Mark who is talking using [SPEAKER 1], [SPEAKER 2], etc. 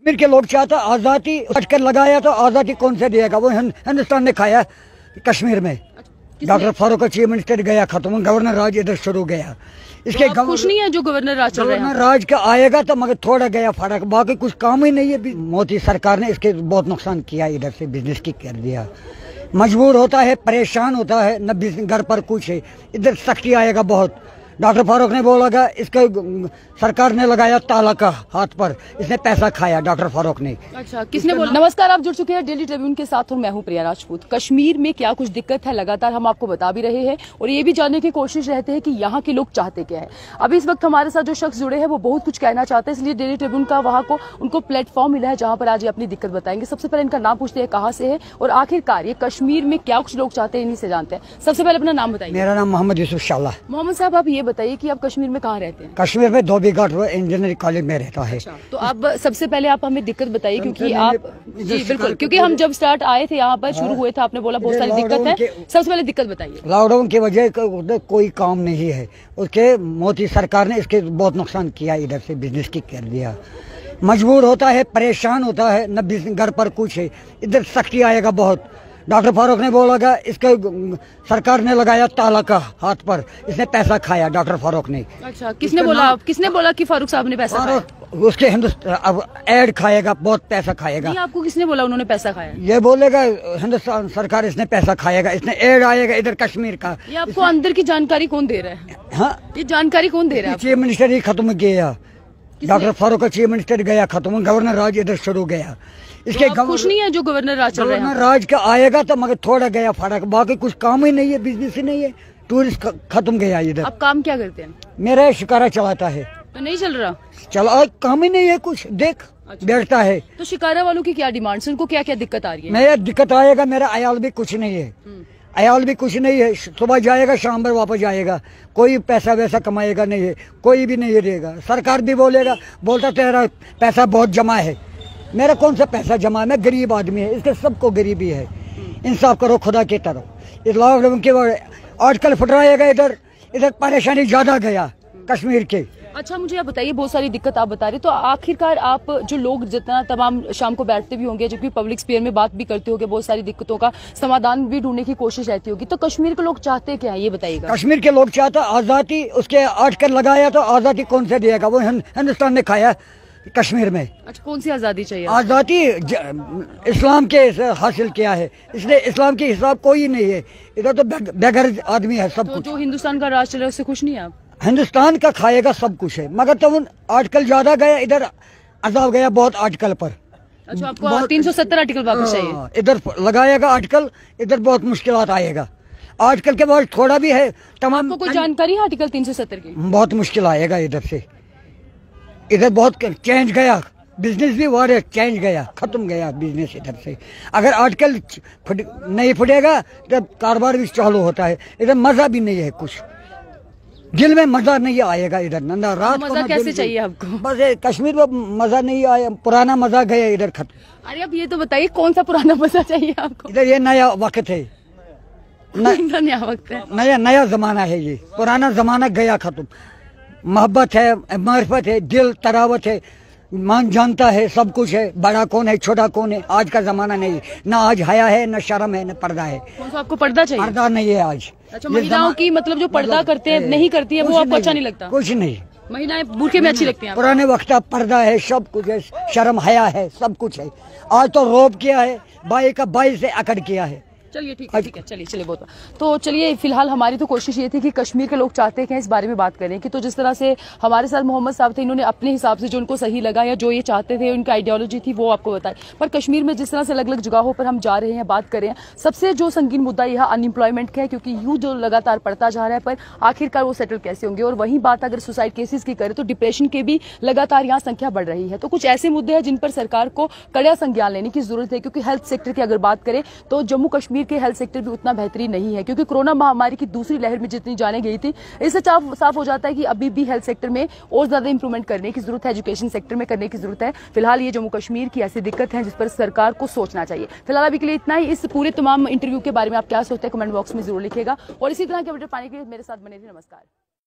[SPEAKER 1] कश्मीर के लोग चाहता आज़ादी कर लगाया तो आज़ादी कौन से दिएगा? वो हिंदुस्तान ने खाया कश्मीर में। डॉक्टर फारूक का चीफ मिनिस्टर गया खत्म, गवर्नर राज इधर शुरू गया। इसके
[SPEAKER 2] तो खुश नहीं है जो गवर्नर राज चल रहा है?
[SPEAKER 1] गवर्नर राज का आएगा तो मगर थोड़ा गया फर्क, बाकी कुछ काम ही नहीं है। मोदी सरकार ने इसके बहुत नुकसान किया, इधर से बिजनेस की कर दिया। मजबूर होता है, परेशान होता है, न घर पर कुछ है। इधर सख्ती आएगा बहुत। डॉक्टर फारूक ने बोला इसका सरकार ने लगाया ताला का हाथ पर, इसने पैसा खाया डॉक्टर फारूक ने।
[SPEAKER 2] अच्छा, किसने बोला? नमस्कार, आप जुड़ चुके हैं डेली ट्रिब्यून के साथ और मैं हूं प्रिया राजपूत। कश्मीर में क्या कुछ दिक्कत है लगातार हम आपको बता भी रहे हैं और ये भी जानने की कोशिश रहते हैं कि यहाँ के लोग चाहते क्या है। अभी इस वक्त हमारे साथ जो शख्स जुड़े हैं वो बहुत कुछ कहना चाहते हैं, इसलिए डेली ट्रिब्यून का वहाँ को उनको प्लेटफॉर्म मिला है जहाँ पर आज ये अपनी दिक्कत बताएंगे। सबसे पहले इनका नाम पूछते हैं, कहाँ से है और आखिरकार ये कश्मीर में क्या कुछ लोग चाहते हैं, इन्हीं से जानते हैं। सबसे पहले अपना नाम बताइए।
[SPEAKER 1] मेरा नाम मोहम्मद यूसुफ शाला।
[SPEAKER 2] मोहम्मद साहब, आप ये बताइए कि आप कश्मीर में कहाँ रहते हैं?
[SPEAKER 1] कश्मीर में धोबीघाट इंजीनियरिंग कॉलेज में रहता है।
[SPEAKER 2] तो आप सबसे पहले आप हमें दिक्कत बताइए, क्योंकि आप जी बिल्कुल, क्योंकि हम जब स्टार्ट आए थे यहाँ पर शुरू हुए थे, आपने बोला बहुत सारी दिक्कत है। सबसे पहले दिक्कत बताइए।
[SPEAKER 1] लॉकडाउन की वजह कोई काम नहीं है, उसके मोदी सरकार ने इसके बहुत नुकसान किया, इधर से बिजनेस की कर दिया। मजबूर होता है, परेशान होता है, न घर पर कुछ है। इधर सख्ती आएगा बहुत। डॉक्टर फारूक ने बोला इसका सरकार ने लगाया ताला का हाथ पर, इसने पैसा खाया डॉक्टर फारूक ने।
[SPEAKER 2] अच्छा, किसने बोला कि फारूक साहब ने पैसा खाया?
[SPEAKER 1] उसके हिंदुस्तान अब एड खाएगा, बहुत पैसा खाएगा।
[SPEAKER 2] नहीं, आपको किसने बोला उन्होंने पैसा खाया?
[SPEAKER 1] ये बोलेगा हिंदुस्तान सरकार इसने पैसा खाएगा, इसने एड आएगा इधर कश्मीर का।
[SPEAKER 2] ये आपको अंदर की जानकारी कौन दे रहा है?
[SPEAKER 1] हाँ,
[SPEAKER 2] ये जानकारी कौन दे रहा है?
[SPEAKER 1] चीफ मिनिस्टर ही खत्म किया। डॉक्टर फारूक का चीफ मिनिस्टर गया खत्म, गवर्नर राज इधर शुरू गया। इसके
[SPEAKER 2] खुश नहीं है जो गवर्नर राज चल रहा है?
[SPEAKER 1] गवर्नर राज का आएगा तो मगर थोड़ा गया फर्क, बाकी कुछ काम ही नहीं है, बिजनेस ही नहीं है। टूरिस्ट खत्म गया इधर।
[SPEAKER 2] आप काम क्या करते हैं?
[SPEAKER 1] मेरा शिकारा चलाता है।
[SPEAKER 2] तो नहीं चल रहा?
[SPEAKER 1] चला, काम ही नहीं है कुछ, देख बैठता है।
[SPEAKER 2] तो शिकारा वालों की क्या डिमांड है? उनको क्या क्या दिक्कत आ रही है?
[SPEAKER 1] मेरा दिक्कत आएगा, मेरा अयाल भी कुछ नहीं है। अयाल भी कुछ नहीं है, सुबह जाएगा शाम पर वापस जाएगा, कोई पैसा वैसा कमाएगा नहीं है, कोई भी नहीं देगा। सरकार भी बोलता तेरा पैसा बहुत जमा है। मेरा कौन सा पैसा जमा है? मैं गरीब आदमी है, इसके सबको गरीबी है। इंसाफ करो खुदा की तरफ। इस लॉकडाउन के आजकल फुटराएगा, इधर परेशानी ज्यादा गया कश्मीर के।
[SPEAKER 2] अच्छा, मुझे आप बताइए, बहुत सारी दिक्कत आप बता रहे, तो आखिरकार आप जो लोग जितना तमाम शाम को बैठते भी होंगे, जो कि पब्लिक स्पेयर में बात भी करते होंगे, बहुत सारी दिक्कतों का समाधान भी ढूंढने की कोशिश रहती होगी, तो कश्मीर के लोग चाहते क्या है ये बताइएगा?
[SPEAKER 1] कश्मीर के लोग चाहता आज़ादी, उसके आजकल लगाया तो आज़ादी कौन से दिएगा? वो हिंदुस्तान ने खाया कश्मीर में।
[SPEAKER 2] अच्छा, कौन सी आज़ादी चाहिए?
[SPEAKER 1] आज़ादी इस्लाम के हासिल किया है इसने, इस्लाम के हिसाब कोई नहीं है इधर, तो बेघर आदमी है सब कुछ।
[SPEAKER 2] जो हिंदुस्तान का राज चल रहा है उससे खुश नहीं है आप?
[SPEAKER 1] हिंदुस्तान का खाएगा सब कुछ है, मगर तो आजकल ज्यादा गया, इधर अजाब गया बहुत आजकल पर।
[SPEAKER 2] अच्छा, आपको 370 आर्टिकल वापस चाहिए?
[SPEAKER 1] इधर लगाएगा आर्टिकल, इधर बहुत मुश्किलात आएगा। आजकल के बाद थोड़ा भी है तमाम।
[SPEAKER 2] आपको कोई जानकारी है आर्टिकल 370 की?
[SPEAKER 1] बहुत मुश्किल आएगा इधर से, इधर बहुत चेंज गया, बिजनेस भी वारे चेंज गया, खत्म गया बिजनेस इधर से। अगर आजकल नहीं फुटेगा तब कारोबार भी चालू होता है। इधर मजा भी नहीं है कुछ, दिल में मजा नहीं आएगा इधर। नंदा रात
[SPEAKER 2] मजा कैसे चाहिए आपको?
[SPEAKER 1] बस कश्मीर में मजा नहीं आया, पुराना मजा गया इधर खत्म।
[SPEAKER 2] अरे अब ये तो बताइए कौन सा पुराना मजा चाहिए आपको?
[SPEAKER 1] इधर ये नया वक्त है,
[SPEAKER 2] नया वक्त है,
[SPEAKER 1] नया जमाना है। ये पुराना जमाना गया खत्म। मोहब्बत है, मार्फत है, दिल तरावत है, मान जानता है, सब कुछ है। बड़ा कौन है, छोटा कौन है, आज का जमाना नहीं। ना आज हया है, ना शर्म है, ना पर्दा है।
[SPEAKER 2] कौन सा आपको पर्दा चाहिए?
[SPEAKER 1] पर्दा नहीं है आज।
[SPEAKER 2] अच्छा, महिलाओं की मतलब जो पर्दा करते हैं नहीं करती है वो आपको अच्छा नहीं लगता?
[SPEAKER 1] कुछ नहीं,
[SPEAKER 2] महिलाएं बुर्के में अच्छी लगती हैं?
[SPEAKER 1] पुराने वक्त का पर्दा है, सब कुछ है, शर्म हया है, सब कुछ है। आज तो रोब किया है, बाई का बाई से अकड़ किया है।
[SPEAKER 2] चलिए ठीक है, चलिए बहुत। तो चलिए, फिलहाल हमारी तो कोशिश ये थी कि कश्मीर के लोग चाहते हैं इस बारे में बात करें कि तो जिस तरह से हमारे साथ मोहम्मद साहब थे, इन्होंने अपने हिसाब से जो उनको सही लगा या जो ये चाहते थे, उनकी आइडियोलॉजी थी, वो आपको बताए। पर कश्मीर में जिस तरह से अलग अलग जगहों पर हम जा रहे हैं, बात कर रहे हैं, सबसे जो संगीन मुद्दा यह अनएम्प्लॉयमेंट का है, क्योंकि यूथ जो लगातार बढ़ता जा रहा है, पर आखिरकार वो सेटल कैसे होंगे। और वहीं बात अगर सुसाइड केसेस की करें तो डिप्रेशन के भी लगातार यहाँ संख्या बढ़ रही है। तो कुछ ऐसे मुद्दे हैं जिन पर सरकार को कड़ा संज्ञान लेने की जरूरत है, क्योंकि हेल्थ सेक्टर की अगर बात करें तो जम्मू कश्मीर के हेल्थ सेक्टर भी उतना बेहतरीन नहीं है, क्योंकि कोरोना महामारी की दूसरी लहर में जितनी जाने गई थी, इससे साफ हो जाता है कि अभी भी हेल्थ सेक्टर में और ज्यादा इंप्रूवमेंट करने की जरूरत है, एजुकेशन सेक्टर में करने की जरूरत है। फिलहाल ये जम्मू कश्मीर की ऐसी दिक्कत है जिस पर सरकार को सोचना चाहिए। फिलहाल अभी के लिए इतना ही। इस पूरे तमाम इंटरव्यू के बारे में आप क्या सोचते हैं कमेंट बॉक्स में जरूर लिखिएगा और इसी तरह के अपडेट पाने के लिए मेरे साथ बने रहिए। नमस्कार।